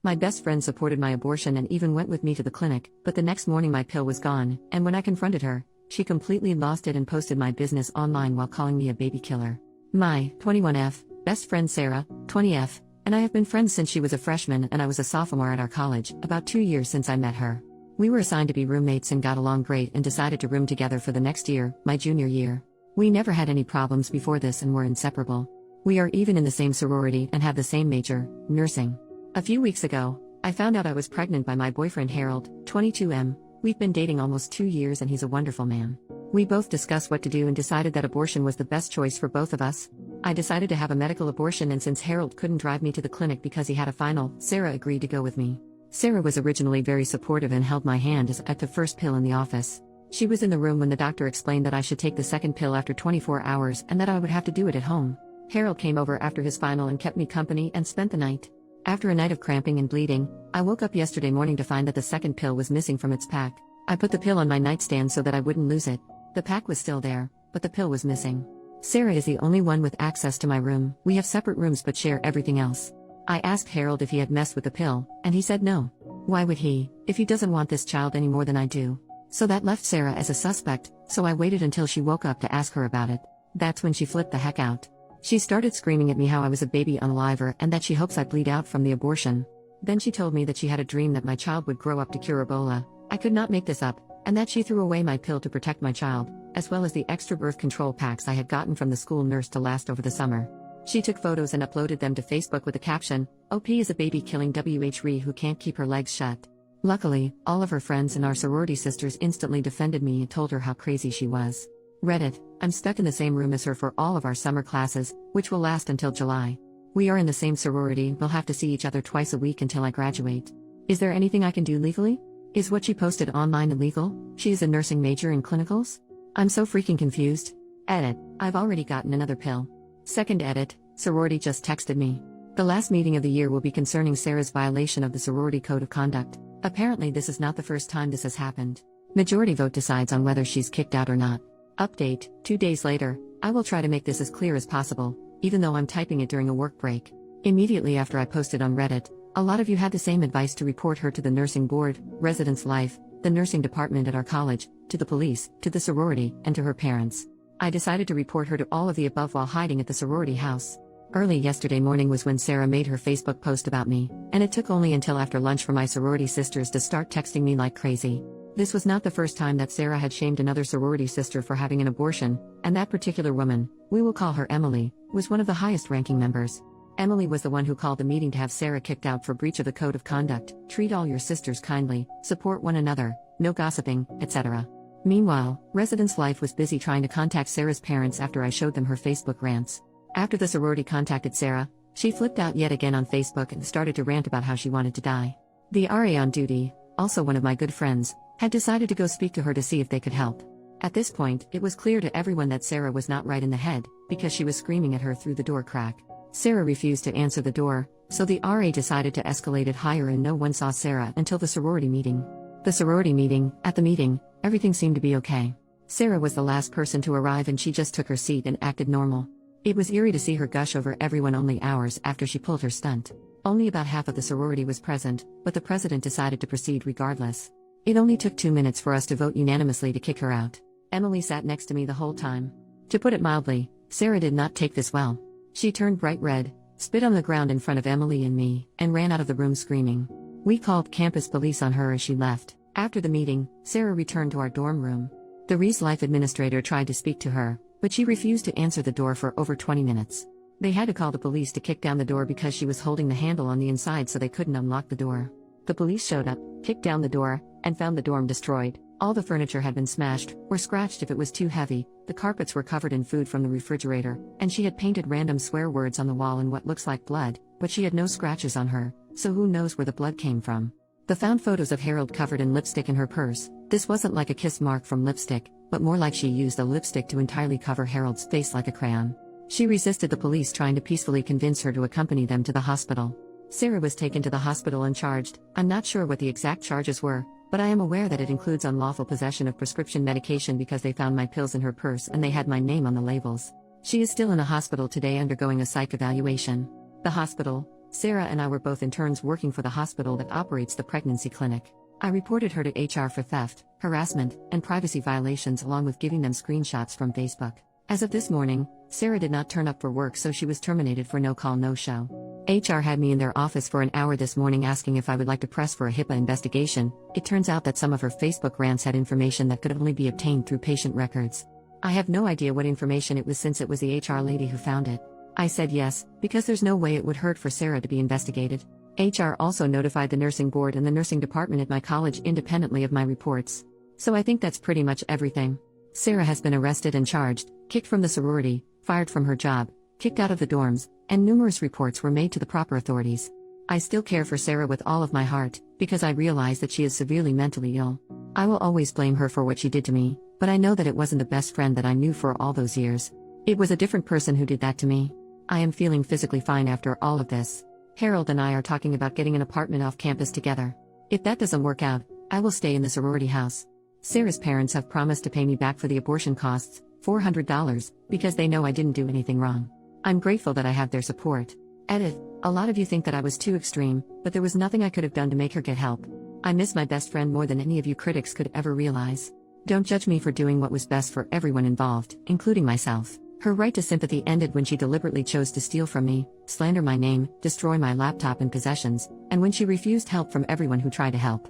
My best friend supported my abortion and even went with me to the clinic, but the next morning my pill was gone, and when I confronted her, she completely lost it and posted my business online while calling me a baby killer. My 21F best friend Sarah, 20F, and I have been friends since she was a freshman and I was a sophomore at our college, about 2 years since I met her. We were assigned to be roommates and got along great and decided to room together for the next year, my junior year. We never had any problems before this and were inseparable. We are even in the same sorority and have the same major, nursing. A few weeks ago, I found out I was pregnant by my boyfriend Harold, 22M. We've been dating almost 2 years and he's a wonderful man. We both discussed what to do and decided that abortion was the best choice for both of us. I decided to have a medical abortion, and since Harold couldn't drive me to the clinic because he had a final, Sarah agreed to go with me. Sarah was originally very supportive and held my hand as I took the first pill in the office. She was in the room when the doctor explained that I should take the second pill after 24 hours and that I would have to do it at home. Harold came over after his final and kept me company and spent the night. After a night of cramping and bleeding, I woke up yesterday morning to find that the second pill was missing from its pack. I put the pill on my nightstand so that I wouldn't lose it. The pack was still there, but the pill was missing. Sarah is the only one with access to my room. We have separate rooms but share everything else. I asked Harold if he had messed with the pill, and he said no. Why would he, if he doesn't want this child any more than I do? So that left Sarah as a suspect, so I waited until she woke up to ask her about it. That's when she flipped the heck out. She started screaming at me how I was a baby unaliver and that she hopes I bleed out from the abortion. Then she told me that she had a dream that my child would grow up to cure Ebola. I could not make this up, and that she threw away my pill to protect my child, as well as the extra birth control packs I had gotten from the school nurse to last over the summer. She took photos and uploaded them to Facebook with the caption, "OP is a baby killing WHRE who can't keep her legs shut." Luckily, all of her friends and our sorority sisters instantly defended me and told her how crazy she was. Reddit, I'm stuck in the same room as her for all of our summer classes, which will last until July. We are in the same sorority, we'll have to see each other twice a week until I graduate. Is there anything I can do legally? Is what she posted online illegal? She is a nursing major in clinicals? I'm so freaking confused. Edit, I've already gotten another pill. Second edit, sorority just texted me. The last meeting of the year will be concerning Sarah's violation of the sorority code of conduct. Apparently this is not the first time this has happened. Majority vote decides on whether she's kicked out or not. Update, 2 days later, I will try to make this as clear as possible, even though I'm typing it during a work break. Immediately after I posted on Reddit, a lot of you had the same advice to report her to the nursing board, residence life, the nursing department at our college, to the police, to the sorority, and to her parents. I decided to report her to all of the above while hiding at the sorority house. Early yesterday morning was when Sarah made her Facebook post about me, and it took only until after lunch for my sorority sisters to start texting me like crazy. This was not the first time that Sarah had shamed another sorority sister for having an abortion, and that particular woman, we will call her Emily, was one of the highest ranking members. Emily was the one who called the meeting to have Sarah kicked out for breach of the code of conduct, treat all your sisters kindly, support one another, no gossiping, etc. Meanwhile, Residence Life was busy trying to contact Sarah's parents after I showed them her Facebook rants. After the sorority contacted Sarah, she flipped out yet again on Facebook and started to rant about how she wanted to die. The RA on duty, also one of my good friends, had decided to go speak to her to see if they could help. At this point, it was clear to everyone that Sarah was not right in the head, because she was screaming at her through the door crack. Sarah refused to answer the door, so the RA decided to escalate it higher and no one saw Sarah until the sorority meeting. At the meeting, everything seemed to be okay. Sarah was the last person to arrive and she just took her seat and acted normal. It was eerie to see her gush over everyone only hours after she pulled her stunt. Only about half of the sorority was present, but the president decided to proceed regardless. It only took 2 minutes for us to vote unanimously to kick her out. Emily sat next to me the whole time. To put it mildly, Sarah did not take this well. She turned bright red, spit on the ground in front of Emily and me, and ran out of the room screaming. We called campus police on her as she left. After the meeting, Sarah returned to our dorm room. The Reese Life administrator tried to speak to her, but she refused to answer the door for over 20 minutes. They had to call the police to kick down the door because she was holding the handle on the inside so they couldn't unlock the door. The police showed up, kicked down the door, and found the dorm destroyed. All the furniture had been smashed, or scratched if it was too heavy, the carpets were covered in food from the refrigerator, and she had painted random swear words on the wall in what looks like blood, but she had no scratches on her, so who knows where the blood came from. They found photos of Harold covered in lipstick in her purse. This wasn't like a kiss mark from lipstick, but more like she used a lipstick to entirely cover Harold's face like a crayon. She resisted the police trying to peacefully convince her to accompany them to the hospital. Sarah was taken to the hospital and charged. I'm not sure what the exact charges were, but I am aware that it includes unlawful possession of prescription medication because they found my pills in her purse and they had my name on the labels. She is still in a hospital today undergoing a psych evaluation. The hospital, Sarah and I were both interns working for the hospital that operates the pregnancy clinic. I reported her to HR for theft, harassment, and privacy violations along with giving them screenshots from Facebook. As of this morning, Sarah did not turn up for work, so she was terminated for no call, no show. HR had me in their office for an hour this morning asking if I would like to press for a HIPAA investigation. It turns out that some of her Facebook rants had information that could only be obtained through patient records. I have no idea what information it was since it was the HR lady who found it. I said yes, because there's no way it would hurt for Sarah to be investigated. HR also notified the nursing board and the nursing department at my college independently of my reports. So I think that's pretty much everything. Sarah has been arrested and charged, kicked from the sorority, fired from her job, kicked out of the dorms, and numerous reports were made to the proper authorities. I still care for Sarah with all of my heart, because I realize that she is severely mentally ill. I will always blame her for what she did to me, but I know that it wasn't the best friend that I knew for all those years. It was a different person who did that to me. I am feeling physically fine after all of this. Harold and I are talking about getting an apartment off campus together. If that doesn't work out, I will stay in the sorority house. Sarah's parents have promised to pay me back for the abortion costs, $400, because they know I didn't do anything wrong. I'm grateful that I have their support. Edit. A lot of you think that I was too extreme, but there was nothing I could have done to make her get help. I miss my best friend more than any of you critics could ever realize. Don't judge me for doing what was best for everyone involved, including myself. Her right to sympathy ended when she deliberately chose to steal from me, slander my name, destroy my laptop and possessions, and when she refused help from everyone who tried to help.